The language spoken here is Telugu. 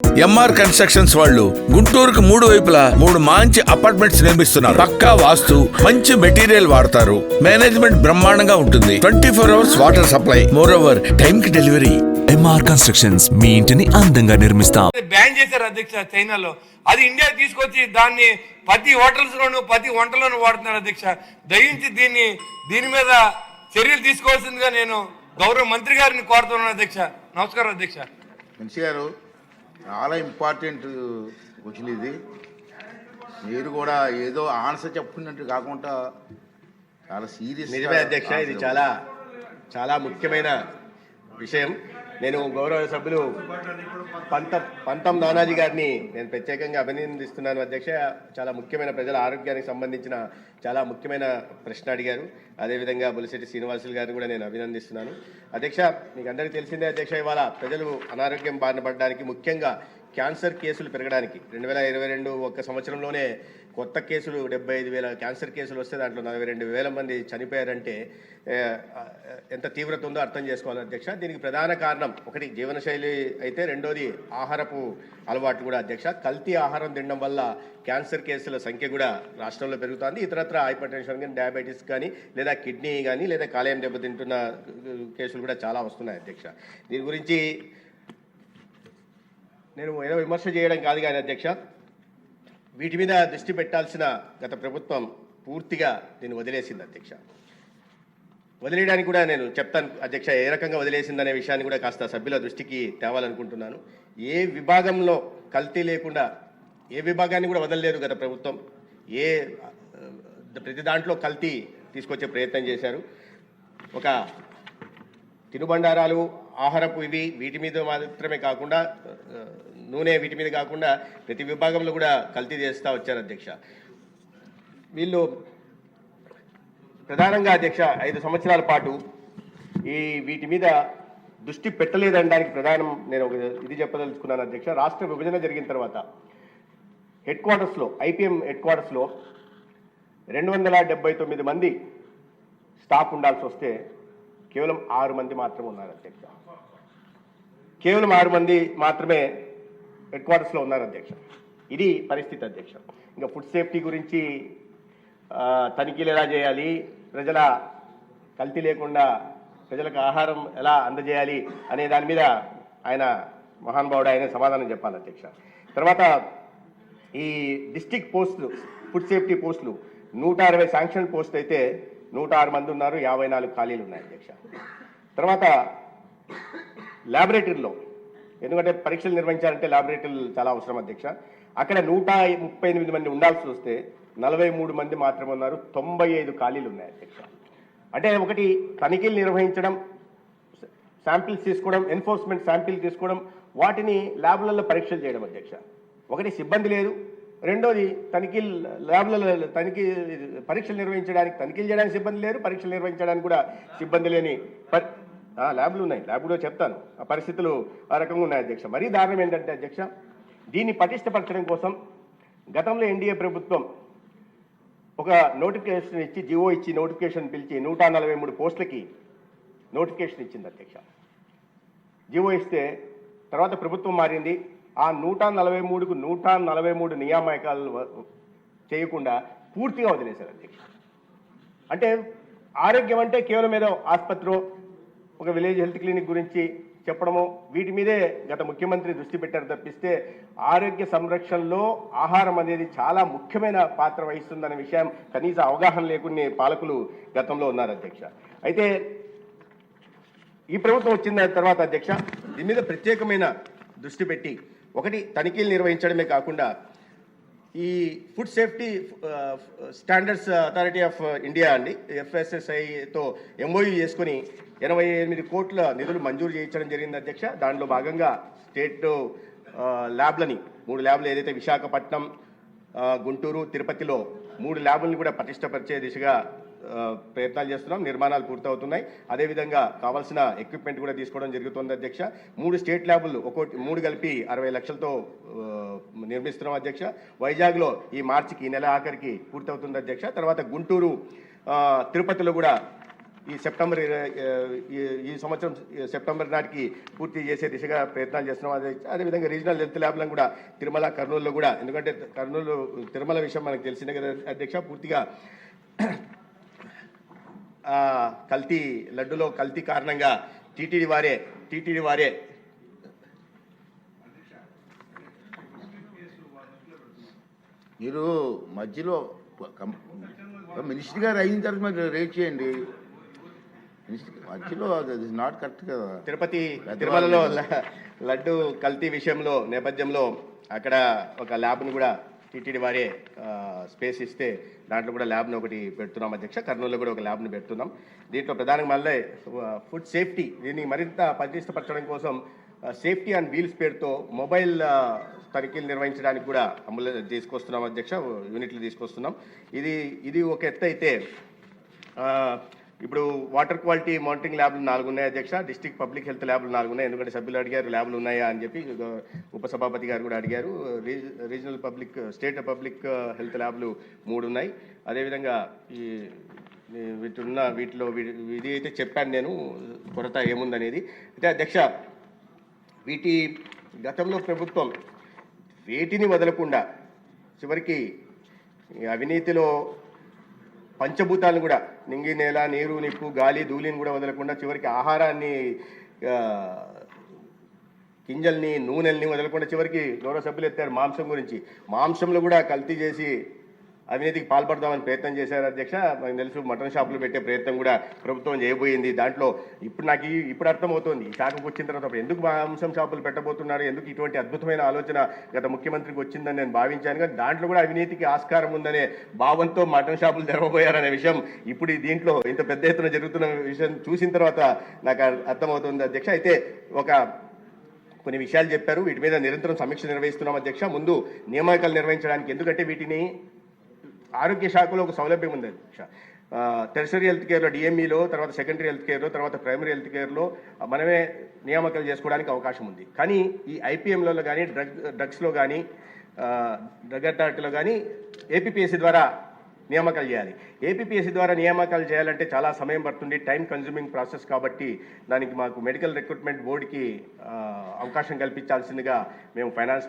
ఎంఆర్ కన్స్ట్రక్షన్స్ వాళ్ళు గుంటూరుకు 3 వైపులా 3 మంచి అపార్ట్మెంట్స్ నిర్మిస్తున్నారు. పక్కా వాస్తు, మంచి మెటీరియల్ వాడతారు. మేనేజ్మెంట్ బ్రహ్మాండంగా ఉంటుంది. 24 hours water supply, more over time కి డెలివరీ. ఎంఆర్ కన్స్ట్రక్షన్స్ మీ ఇంటిని అందంగా నిర్మిస్తాం. బ్యాన్ చేశారు అధ్యక్ష చైనాలో. అది ఇండియా తీసుకొచ్చి దాన్ని ప్రతి హోటల్స్లోను ప్రతి వంటలోనూ వాడుతున్నారు అధ్యక్ష. దయించి దీని మీద చర్యలు తీసుకోవాల్సిందిగా నేను గౌరవ మంత్రి గారిని కోరుతున్నాను అధ్యక్ష. నమస్కారం అధ్యక్ష. మనిషి గారు, చాలా ఇంపార్టెంట్ క్వశ్చన్ ఇది. మీరు కూడా ఏదో ఆన్సర్ చెప్పుకున్నట్టు కాకుండా చాలా సీరియస్. నిజమే అధ్యక్ష, ఇది చాలా ముఖ్యమైన విషయం. నేను గౌరవ సభ్యులు పంతం నానాజీ గారిని నేను ప్రత్యేకంగా అభినందిస్తున్నాను అధ్యక్ష. చాలా ముఖ్యమైన ప్రజల ఆరోగ్యానికి సంబంధించిన చాలా ముఖ్యమైన ప్రశ్న అడిగారు. అదేవిధంగా బొలిశెట్టి శ్రీనివాసులు గారిని కూడా నేను అభినందిస్తున్నాను అధ్యక్ష. మీకు అందరికీ తెలిసిందే అధ్యక్ష, ఇవాళ ప్రజలు అనారోగ్యం బారిన పడడానికి, ముఖ్యంగా క్యాన్సర్ కేసులు పెరగడానికి 2022 ఒక్క సంవత్సరంలోనే కొత్త కేసులు 75,000 క్యాన్సర్ కేసులు వస్తే దాంట్లో 42,000 మంది చనిపోయారంటే ఎంత తీవ్రత ఉందో అర్థం చేసుకోవాలి అధ్యక్ష. దీనికి ప్రధాన కారణం ఒకటి జీవనశైలి అయితే, రెండోది ఆహారపు అలవాట్లు కూడా అధ్యక్ష. కల్తీ ఆహారం తినడం వల్ల క్యాన్సర్ కేసుల సంఖ్య కూడా రాష్ట్రంలో పెరుగుతుంది. ఇతరత్ర హైపర్ టెన్షన్ కానీ, డయాబెటీస్ కానీ, లేదా కిడ్నీ కానీ, లేదా కాలేయం దెబ్బతింటున్న కేసులు కూడా చాలా వస్తున్నాయి అధ్యక్ష. దీని గురించి నేను ఏదో విమర్శ చేయడం కాదు కానీ అధ్యక్ష, వీటి మీద దృష్టి పెట్టాల్సిన గత ప్రభుత్వం పూర్తిగా దీన్ని వదిలేసింది అధ్యక్ష. వదిలేయడానికి కూడా నేను చెప్తాను అధ్యక్ష, ఏ రకంగా వదిలేసిందనే విషయాన్ని కూడా కాస్త సభ్యుల దృష్టికి తేవాలనుకుంటున్నాను. ఏ విభాగంలో కల్తీ లేకుండా ఏ విభాగాన్ని కూడా వదలలేదు గత ప్రభుత్వం. ప్రతి దాంట్లో కల్తీ తీసుకొచ్చే ప్రయత్నం చేశారు. ఒక తినుబండారాలు, ఆహారపు వీటి మీద మాత్రమే కాకుండా, నూనె వీటి మీద కాకుండా ప్రతి విభాగంలో కూడా కల్తీ చేస్తూ వచ్చారు అధ్యక్ష. వీళ్ళు ప్రధానంగా అధ్యక్ష 5 సంవత్సరాల పాటు వీటి మీద దృష్టి పెట్టలేదనడానికి ప్రధానం నేను ఇది చెప్పదలుచుకున్నాను అధ్యక్ష. రాష్ట్ర విభజన జరిగిన తర్వాత హెడ్ క్వార్టర్స్లో, ఐపీఎం హెడ్ క్వార్టర్స్లో 279 మంది స్టాఫ్ ఉండాల్సి వస్తే కేవలం 6 మంది మాత్రమే ఉన్నారు అధ్యక్ష. కేవలం 6 మంది మాత్రమే హెడ్ క్వార్టర్స్లో ఉన్నారు అధ్యక్ష. ఇది పరిస్థితి అధ్యక్ష. ఇంకా ఫుడ్ సేఫ్టీ గురించి తనిఖీలు ఎలా చేయాలి, ప్రజల కల్తీ లేకుండా ప్రజలకు ఆహారం ఎలా అందజేయాలి అనే దాని మీద ఆయన మహానుభావుడు ఆయన సమాధానం చెప్పాలి అధ్యక్ష. తర్వాత ఈ డిస్ట్రిక్ట్ పోస్టులు, ఫుడ్ సేఫ్టీ పోస్టులు 160 శాంక్షన్ పోస్ట్ అయితే 106 మంది ఉన్నారు, 54 ఖాళీలు ఉన్నాయి అధ్యక్ష. తర్వాత ల్యాబొరేటరీలో, ఎందుకంటే పరీక్షలు నిర్వహించాలంటే ల్యాబొరేటరీలు చాలా అవసరం అధ్యక్ష. అక్కడ 138 మంది ఉండాల్సి వస్తే 43 మంది మాత్రమే ఉన్నారు, 95 ఖాళీలు ఉన్నాయి అధ్యక్ష. అంటే ఒకటి తనిఖీలు నిర్వహించడం, శాంపిల్స్ తీసుకోవడం, ఎన్ఫోర్స్మెంట్ శాంపిల్ తీసుకోవడం, వాటిని ల్యాబ్లలో పరీక్షలు చేయడం అధ్యక్ష. ఒకటి సిబ్బంది లేదు, రెండోది ల్యాబ్లలో పరీక్షలు నిర్వహించడానికి, తనిఖీలు చేయడానికి సిబ్బంది లేరు, పరీక్షలు నిర్వహించడానికి కూడా సిబ్బంది లేని ల్యాబ్లు ఉన్నాయి. ల్యాబ్ కూడా చెప్తాను, ఆ పరిస్థితులు ఆ రకంగా ఉన్నాయి అధ్యక్ష. మరీ దారుణం ఏంటంటే అధ్యక్ష, దీన్ని పటిష్టపరచడం కోసం గతంలో ఎన్డీఏ ప్రభుత్వం ఒక నోటిఫికేషన్ ఇచ్చి, జిఓ ఇచ్చి నోటిఫికేషన్ పిలిచి 143 పోస్టులకి నోటిఫికేషన్ ఇచ్చింది అధ్యక్ష. జిఓ ఇస్తే తర్వాత ప్రభుత్వం మారింది, ఆ 143కు 143 నియామకాలు చేయకుండా పూర్తిగా వదిలేశారు అధ్యక్ష. అంటే ఆరోగ్యం అంటే కేవలం ఏదో ఆసుపత్రి, ఒక విలేజ్ హెల్త్ క్లినిక్ గురించి చెప్పడము, వీటి మీదే గత ముఖ్యమంత్రి దృష్టి పెట్టారు తప్పిస్తే ఆరోగ్య సంరక్షణలో ఆహారం అనేది చాలా ముఖ్యమైన పాత్ర వహిస్తుందనే విషయం కనీస అవగాహన లేకుండా పాలకులు గతంలో ఉన్నారు అధ్యక్ష. అయితే ఈ ప్రభుత్వం వచ్చిన తర్వాత అధ్యక్ష, దీని మీద ప్రత్యేకమైన దృష్టి పెట్టి ఒకటి తనిఖీలు నిర్వహించడమే కాకుండా ఈ food safety standards authority of India అండి, FSSAIతో MOU చేసుకుని 88 కోట్ల నిధులు మంజూరు చేయించడం జరిగింది అధ్యక్ష. దానిలో భాగంగా స్టేట్ ల్యాబ్లని 3 ల్యాబ్లు, ఏదైతే విశాఖపట్నం, గుంటూరు, తిరుపతిలో 3 ల్యాబ్లను కూడా పటిష్టపరిచే దిశగా ప్రయత్నాలు చేస్తున్నాం. నిర్మాణాలు పూర్తవుతున్నాయి. అదేవిధంగా కావాల్సిన ఎక్విప్మెంట్ కూడా తీసుకోవడం జరుగుతుంది అధ్యక్ష. 3 స్టేట్ ల్యాబులు, 3 కలిపి 60 లక్షలతో నిర్మిస్తున్నాం అధ్యక్ష. వైజాగ్లో ఈ మార్చికి, ఈ నెల ఆఖరికి పూర్తవుతుంది అధ్యక్ష. తర్వాత గుంటూరు, తిరుపతిలో కూడా ఈ సంవత్సరం సెప్టెంబర్ నాటికి పూర్తి చేసే దిశగా ప్రయత్నాలు చేస్తున్నాం. అదేవిధంగా రీజనల్ హెల్త్ ల్యాబ్లను కూడా తిరుమల, కర్నూలులో కూడా, ఎందుకంటే కర్నూలు తిరుమల విషయం మనకు తెలిసిందే కదా అధ్యక్ష, పూర్తిగా కల్తీ లడ్డులో కల్తీ కారణంగా టీటీడీ వారే మీరు మధ్యలో మినిస్టర్ గారు అయిన తర్వాత మరి రేట్ చేయండి. మధ్యలో అది నాట్ కరెక్ట్ కదా. తిరుమలలో లడ్డు కల్తీ విషయంలో నేపథ్యంలో అక్కడ ఒక ల్యాబ్ను కూడా టీటీడీ వారే స్పేస్ ఇస్తే దాంట్లో కూడా ల్యాబ్ను ఒకటి పెడుతున్నాం అధ్యక్ష. కర్నూలులో కూడా ఒక ల్యాబ్ను పెడుతున్నాం. దీంట్లో ప్రధానంగా మళ్ళీ ఫుడ్ సేఫ్టీ దీన్ని మరింత పటిష్టపరచడం కోసం సేఫ్టీ అండ్ వీల్స్ పేరుతో మొబైల్ తనిఖీలు నిర్వహించడానికి కూడా అమలు తీసుకొస్తున్నాం అధ్యక్ష, యూనిట్లు తీసుకొస్తున్నాం. ఇది ఒక ఎత్తు అయితే, ఇప్పుడు వాటర్ క్వాలిటీ మానిటరింగ్ ల్యాబ్లు 4 ఉన్నాయి అధ్యక్ష. డిస్ట్రిక్ట్ పబ్లిక్ హెల్త్ ల్యాబ్లు 4 ఉన్నాయి. ఎందుకంటే సభ్యులు అడిగారు ల్యాబ్లు ఉన్నాయా అని చెప్పి, ఉపసభాపతి గారు కూడా అడిగారు. రీజనల్ స్టేట్ పబ్లిక్ హెల్త్ ల్యాబ్లు 3 ఉన్నాయి. అదేవిధంగా వీటిలో ఇది అయితే చెప్పాను నేను, కొరత ఏముందనేది. అయితే అధ్యక్ష, గతంలో ప్రభుత్వం వేటిని వదలకుండా చివరికి అవినీతిలో పంచభూతాలను కూడా, నింగి, నేల, నీరు, నిప్పు, గాలి, ధూళిని కూడా వదలకుండా చివరికి ఆహారాన్ని, గింజల్ని, నూనెల్ని వదలకుండా చివరికి గౌరవ సభ్యులు ఎత్తారు మాంసం గురించి. మాంసంలో కూడా కల్తీ చేసి అవినీతికి పాల్పడదామని ప్రయత్నం చేశారు అధ్యక్ష. నాకు తెలుసు మటన్ షాపులు పెట్టే ప్రయత్నం కూడా ప్రభుత్వం చేయబోయింది. దాంట్లో ఇప్పుడు అర్థమవుతోంది ఈ శాఖకు వచ్చిన తర్వాత ఎందుకు మాంసం షాపులు పెట్టబోతున్నారు, ఎందుకు ఇటువంటి అద్భుతమైన ఆలోచన గత ముఖ్యమంత్రికి వచ్చిందని నేను భావించాను. కానీ దాంట్లో కూడా అవినీతికి ఆస్కారం ఉందనే భావంతో మటన్ షాపులు తెరవబోయారనే విషయం ఇప్పుడు దీంట్లో ఇంత పెద్ద ఎత్తున జరుగుతున్న విషయం చూసిన తర్వాత నాకు అర్థమవుతుంది అధ్యక్ష. అయితే కొన్ని విషయాలు చెప్పారు, వీటి మీద నిరంతరం సమీక్ష నిర్వహిస్తున్నాం అధ్యక్ష. ముందు నియామకాలు నిర్వహించడానికి, ఎందుకంటే వీటిని ఆరోగ్య శాఖలో ఒక సౌలభ్యం ఉంది అధ్యక్ష. టెర్షరీ హెల్త్ కేర్లో, డిఎంఈలో, తర్వాత సెకండరీ హెల్త్ కేర్లో, తర్వాత ప్రైమరీ హెల్త్ కేర్లో మనమే నియామకాలు చేసుకోవడానికి అవకాశం ఉంది. కానీ ఈ ఐపీఎంలలో కానీ, డ్రగ్స్లో కానీ, డ్రగ్ అథారిటీలో కానీ ఏపీపీఎస్సీ ద్వారా నియామకాలు చేయాలి. ఏపీపీఎస్సీ ద్వారా నియామకాలు చేయాలంటే చాలా సమయం పడుతుంది, టైం కన్జ్యూమింగ్ ప్రాసెస్. కాబట్టి దానికి మాకు మెడికల్ రిక్రూట్మెంట్ బోర్డుకి అవకాశం కల్పించాల్సిందిగా మేము ఫైనాన్స్